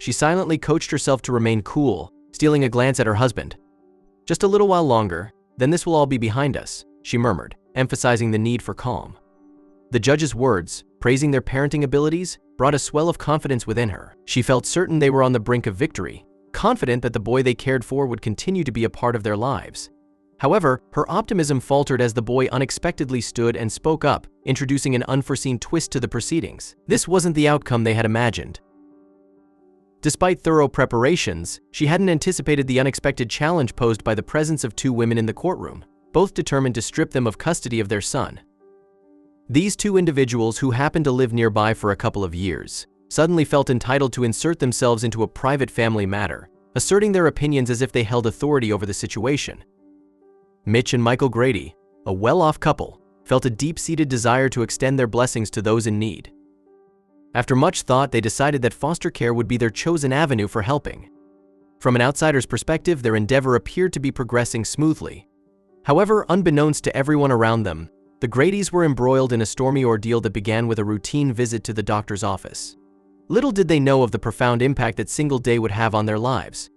she silently coached herself to remain cool, stealing a glance at her husband. "Just a little while longer, then this will all be behind us," she murmured, emphasizing the need for calm. The judge's words, praising their parenting abilities, brought a swell of confidence within her. She felt certain they were on the brink of victory, confident that the boy they cared for would continue to be a part of their lives. However, her optimism faltered as the boy unexpectedly stood and spoke up, introducing an unforeseen twist to the proceedings. This wasn't the outcome they had imagined. Despite thorough preparations, she hadn't anticipated the unexpected challenge posed by the presence of two women in the courtroom, both determined to strip them of custody of their son. These two individuals, who happened to live nearby for a couple of years, suddenly felt entitled to insert themselves into a private family matter, asserting their opinions as if they held authority over the situation. Mitch and Michael Grady, a well-off couple, felt a deep-seated desire to extend their blessings to those in need. After much thought, they decided that foster care would be their chosen avenue for helping. From an outsider's perspective, their endeavor appeared to be progressing smoothly. However, unbeknownst to everyone around them, the Gradys were embroiled in a stormy ordeal that began with a routine visit to the doctor's office. Little did they know of the profound impact that single day would have on their lives.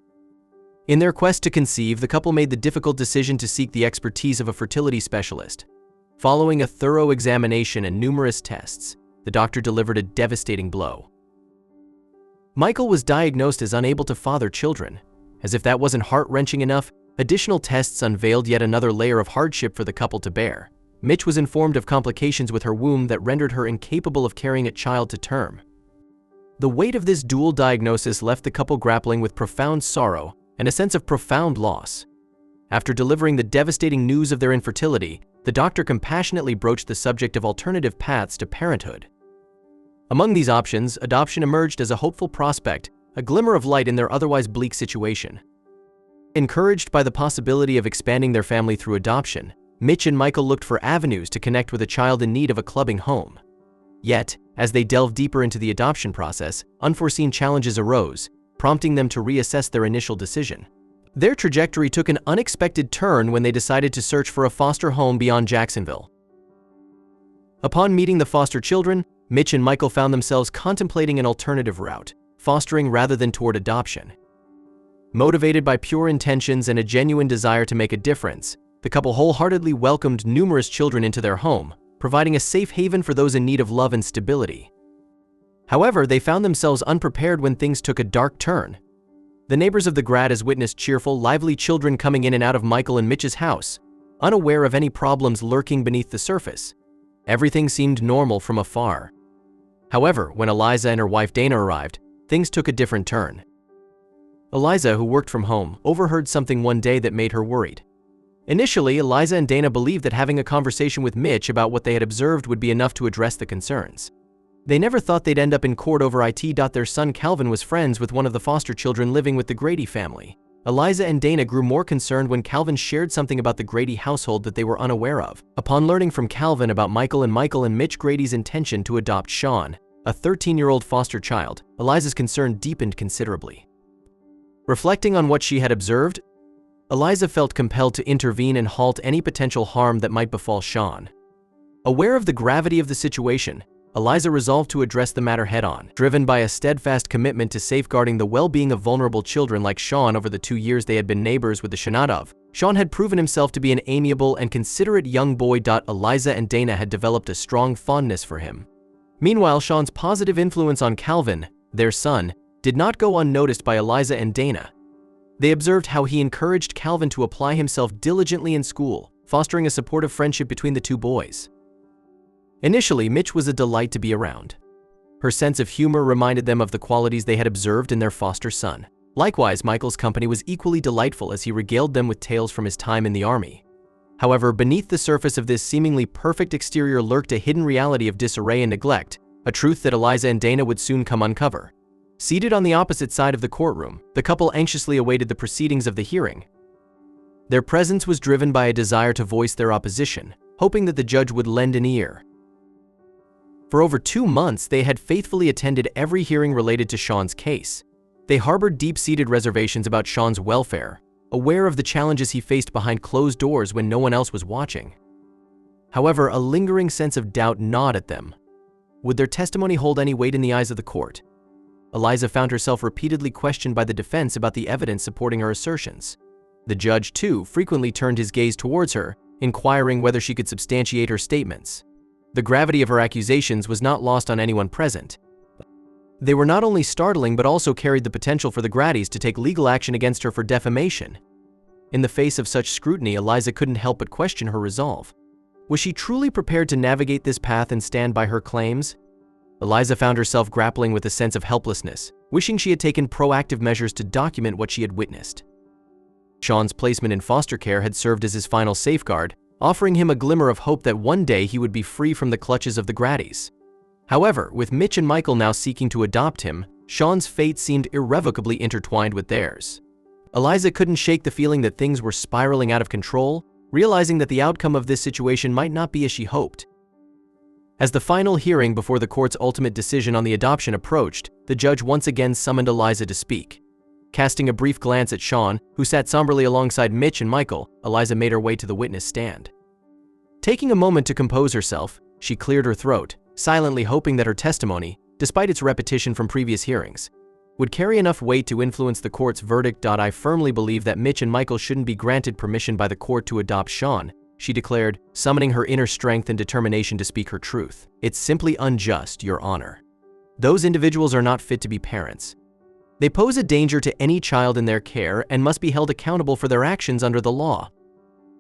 In their quest to conceive, the couple made the difficult decision to seek the expertise of a fertility specialist. Following a thorough examination and numerous tests, the doctor delivered a devastating blow. Michael was diagnosed as unable to father children. As if that wasn't heart-wrenching enough, additional tests unveiled yet another layer of hardship for the couple to bear. Mitch was informed of complications with her womb that rendered her incapable of carrying a child to term. The weight of this dual diagnosis left the couple grappling with profound sorrow and a sense of profound loss. After delivering the devastating news of their infertility, the doctor compassionately broached the subject of alternative paths to parenthood. Among these options, adoption emerged as a hopeful prospect, a glimmer of light in their otherwise bleak situation. Encouraged by the possibility of expanding their family through adoption, Mitch and Michael looked for avenues to connect with a child in need of a clubbing home. Yet, as they delved deeper into the adoption process, unforeseen challenges arose, prompting them to reassess their initial decision. Their trajectory took an unexpected turn when they decided to search for a foster home beyond Jacksonville. Upon meeting the foster children, Mitch and Michael found themselves contemplating an alternative route, fostering rather than toward adoption. Motivated by pure intentions and a genuine desire to make a difference, the couple wholeheartedly welcomed numerous children into their home, providing a safe haven for those in need of love and stability. However, they found themselves unprepared when things took a dark turn. The neighbors of the Grads witnessed cheerful, lively children coming in and out of Michael and Mitch's house, unaware of any problems lurking beneath the surface. Everything seemed normal from afar. However, when Eliza and her wife Dana arrived, things took a different turn. Eliza, who worked from home, overheard something one day that made her worried. Initially, Eliza and Dana believed that having a conversation with Mitch about what they had observed would be enough to address the concerns. They never thought they'd end up in court over it. Their son Calvin was friends with one of the foster children living with the Grady family. Eliza and Dana grew more concerned when Calvin shared something about the Grady household that they were unaware of. Upon learning from Calvin about Michael and Mitch Grady's intention to adopt Sean, a 13-year-old foster child, Eliza's concern deepened considerably. Reflecting on what she had observed, Eliza felt compelled to intervene and halt any potential harm that might befall Sean. Aware of the gravity of the situation, Eliza resolved to address the matter head-on. Driven by a steadfast commitment to safeguarding the well-being of vulnerable children like Sean over the 2 years they had been neighbors with the Shanadov, Sean had proven himself to be an amiable and considerate young boy. Eliza and Dana had developed a strong fondness for him. Meanwhile, Sean's positive influence on Calvin, their son, did not go unnoticed by Eliza and Dana. They observed how he encouraged Calvin to apply himself diligently in school, fostering a supportive friendship between the two boys. Initially, Mitch was a delight to be around. Her sense of humor reminded them of the qualities they had observed in their foster son. Likewise, Michael's company was equally delightful as he regaled them with tales from his time in the army. However, beneath the surface of this seemingly perfect exterior lurked a hidden reality of disarray and neglect, a truth that Eliza and Dana would soon come uncover. Seated on the opposite side of the courtroom, the couple anxiously awaited the proceedings of the hearing. Their presence was driven by a desire to voice their opposition, hoping that the judge would lend an ear. For over 2 months, they had faithfully attended every hearing related to Sean's case. They harbored deep-seated reservations about Sean's welfare, aware of the challenges he faced behind closed doors when no one else was watching. However, a lingering sense of doubt gnawed at them. Would their testimony hold any weight in the eyes of the court? Eliza found herself repeatedly questioned by the defense about the evidence supporting her assertions. The judge, too, frequently turned his gaze towards her, inquiring whether she could substantiate her statements. The gravity of her accusations was not lost on anyone present. They were not only startling but also carried the potential for the Gradys to take legal action against her for defamation. In the face of such scrutiny, Eliza couldn't help but question her resolve. Was she truly prepared to navigate this path and stand by her claims? Eliza found herself grappling with a sense of helplessness, wishing she had taken proactive measures to document what she had witnessed. Sean's placement in foster care had served as his final safeguard, offering him a glimmer of hope that one day he would be free from the clutches of the Gradys. However, with Mitch and Michael now seeking to adopt him, Sean's fate seemed irrevocably intertwined with theirs. Eliza couldn't shake the feeling that things were spiraling out of control, realizing that the outcome of this situation might not be as she hoped. As the final hearing before the court's ultimate decision on the adoption approached, the judge once again summoned Eliza to speak. Casting a brief glance at Sean, who sat somberly alongside Mitch and Michael, Eliza made her way to the witness stand. Taking a moment to compose herself, she cleared her throat, silently hoping that her testimony, despite its repetition from previous hearings, would carry enough weight to influence the court's verdict. I firmly believe that Mitch and Michael shouldn't be granted permission by the court to adopt Sean, she declared, summoning her inner strength and determination to speak her truth. It's simply unjust, Your Honor. Those individuals are not fit to be parents. They pose a danger to any child in their care and must be held accountable for their actions under the law.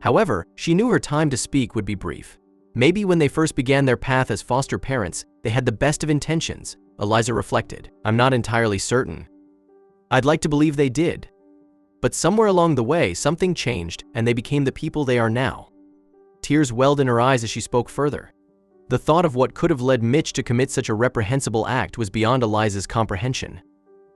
However, she knew her time to speak would be brief. Maybe when they first began their path as foster parents, they had the best of intentions, Eliza reflected. I'm not entirely certain. I'd like to believe they did. But somewhere along the way, something changed and they became the people they are now. Tears welled in her eyes as she spoke further. The thought of what could have led Mitch to commit such a reprehensible act was beyond Eliza's comprehension.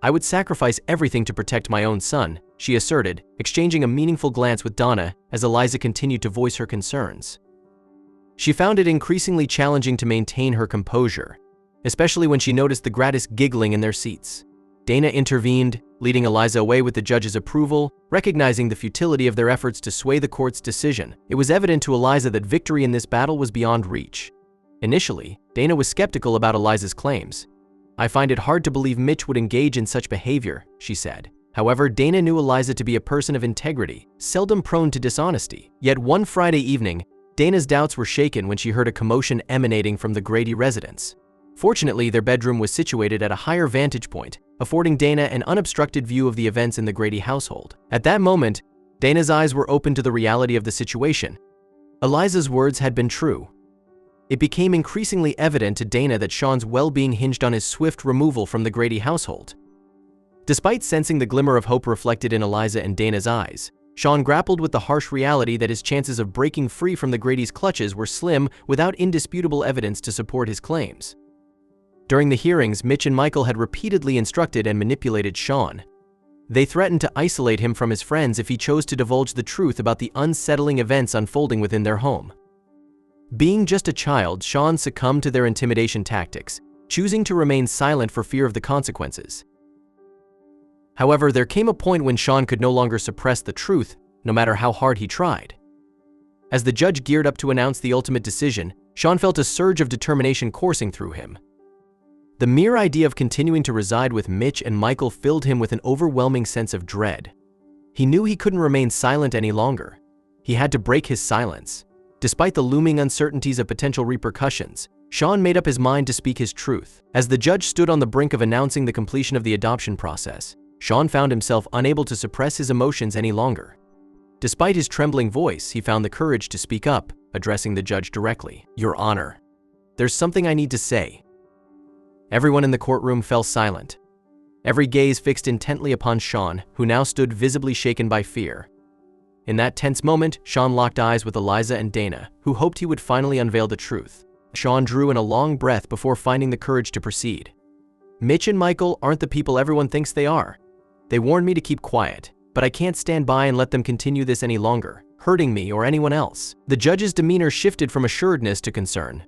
I would sacrifice everything to protect my own son, she asserted, exchanging a meaningful glance with Donna as Eliza continued to voice her concerns. She found it increasingly challenging to maintain her composure, especially when she noticed the Gradys giggling in their seats. Dana intervened, leading Eliza away with the judge's approval, recognizing the futility of their efforts to sway the court's decision. It was evident to Eliza that victory in this battle was beyond reach. Initially, Dana was skeptical about Eliza's claims. I find it hard to believe Mitch would engage in such behavior, she said. However, Dana knew Eliza to be a person of integrity, seldom prone to dishonesty. Yet one Friday evening, Dana's doubts were shaken when she heard a commotion emanating from the Grady residence. Fortunately, their bedroom was situated at a higher vantage point, affording Dana an unobstructed view of the events in the Grady household. At that moment, Dana's eyes were open to the reality of the situation. Eliza's words had been true. It became increasingly evident to Dana that Sean's well-being hinged on his swift removal from the Grady household. Despite sensing the glimmer of hope reflected in Eliza and Dana's eyes, Sean grappled with the harsh reality that his chances of breaking free from the Grady's clutches were slim without indisputable evidence to support his claims. During the hearings, Mitch and Michael had repeatedly instructed and manipulated Sean. They threatened to isolate him from his friends if he chose to divulge the truth about the unsettling events unfolding within their home. Being just a child, Sean succumbed to their intimidation tactics, choosing to remain silent for fear of the consequences. However, there came a point when Sean could no longer suppress the truth, no matter how hard he tried. As the judge geared up to announce the ultimate decision, Sean felt a surge of determination coursing through him. The mere idea of continuing to reside with Mitch and Michael filled him with an overwhelming sense of dread. He knew he couldn't remain silent any longer. He had to break his silence. Despite the looming uncertainties of potential repercussions, Sean made up his mind to speak his truth. As the judge stood on the brink of announcing the completion of the adoption process, Sean found himself unable to suppress his emotions any longer. Despite his trembling voice, he found the courage to speak up, addressing the judge directly. Your Honor, there's something I need to say. Everyone in the courtroom fell silent, every gaze fixed intently upon Sean, who now stood visibly shaken by fear. In that tense moment, Sean locked eyes with Eliza and Dana, who hoped he would finally unveil the truth. Sean drew in a long breath before finding the courage to proceed. Mitch and Michael aren't the people everyone thinks they are. They warned me to keep quiet, but I can't stand by and let them continue this any longer, hurting me or anyone else. The judge's demeanor shifted from assuredness to concern.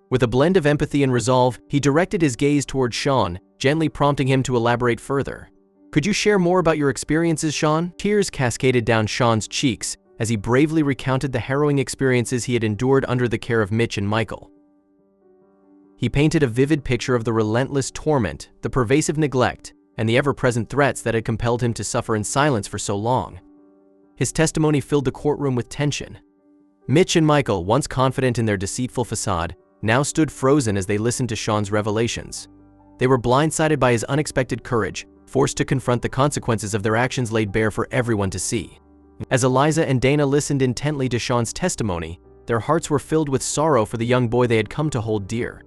With a blend of empathy and resolve, he directed his gaze toward Sean, gently prompting him to elaborate further. Could you share more about your experiences, Sean? Tears cascaded down Sean's cheeks as he bravely recounted the harrowing experiences he had endured under the care of Mitch and Michael. He painted a vivid picture of the relentless torment, the pervasive neglect, and the ever-present threats that had compelled him to suffer in silence for so long. His testimony filled the courtroom with tension. Mitch and Michael, once confident in their deceitful facade, now stood frozen as they listened to Sean's revelations. They were blindsided by his unexpected courage, forced to confront the consequences of their actions laid bare for everyone to see. As Eliza and Dana listened intently to Sean's testimony, their hearts were filled with sorrow for the young boy they had come to hold dear.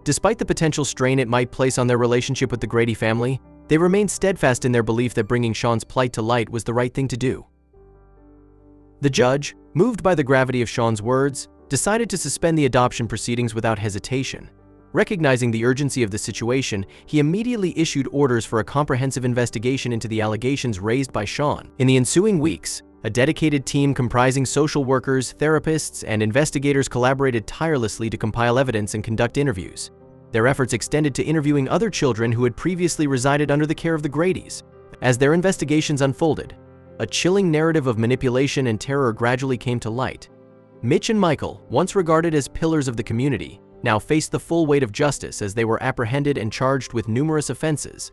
Despite the potential strain it might place on their relationship with the Grady family, they remained steadfast in their belief that bringing Sean's plight to light was the right thing to do. The judge, moved by the gravity of Sean's words, decided to suspend the adoption proceedings without hesitation. Recognizing the urgency of the situation, he immediately issued orders for a comprehensive investigation into the allegations raised by Sean. In the ensuing weeks, a dedicated team comprising social workers, therapists, and investigators collaborated tirelessly to compile evidence and conduct interviews. Their efforts extended to interviewing other children who had previously resided under the care of the Gradys. As their investigations unfolded, a chilling narrative of manipulation and terror gradually came to light. Mitch and Michael, once regarded as pillars of the community, now faced the full weight of justice as they were apprehended and charged with numerous offenses.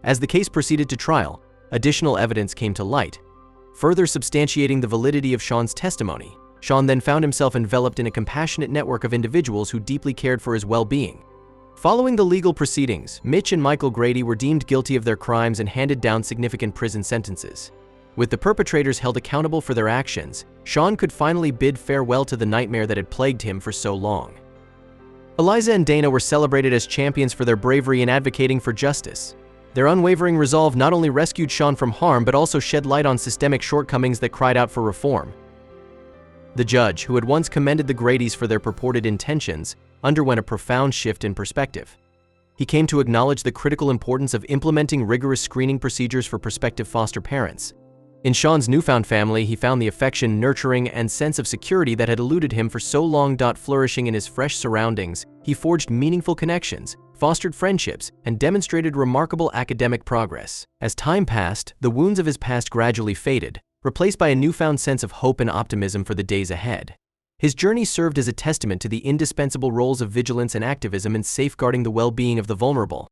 As the case proceeded to trial, additional evidence came to light, further substantiating the validity of Sean's testimony. Sean then found himself enveloped in a compassionate network of individuals who deeply cared for his well-being. Following the legal proceedings, Mitch and Michael Grady were deemed guilty of their crimes and handed down significant prison sentences. With the perpetrators held accountable for their actions, Sean could finally bid farewell to the nightmare that had plagued him for so long. Eliza and Dana were celebrated as champions for their bravery in advocating for justice. Their unwavering resolve not only rescued Sean from harm but also shed light on systemic shortcomings that cried out for reform. The judge, who had once commended the Gradys for their purported intentions, underwent a profound shift in perspective. He came to acknowledge the critical importance of implementing rigorous screening procedures for prospective foster parents. In Sean's newfound family, he found the affection, nurturing, and sense of security that had eluded him for so long. Flourishing in his fresh surroundings, he forged meaningful connections, fostered friendships, and demonstrated remarkable academic progress. As time passed, the wounds of his past gradually faded, replaced by a newfound sense of hope and optimism for the days ahead. His journey served as a testament to the indispensable roles of vigilance and activism in safeguarding the well-being of the vulnerable.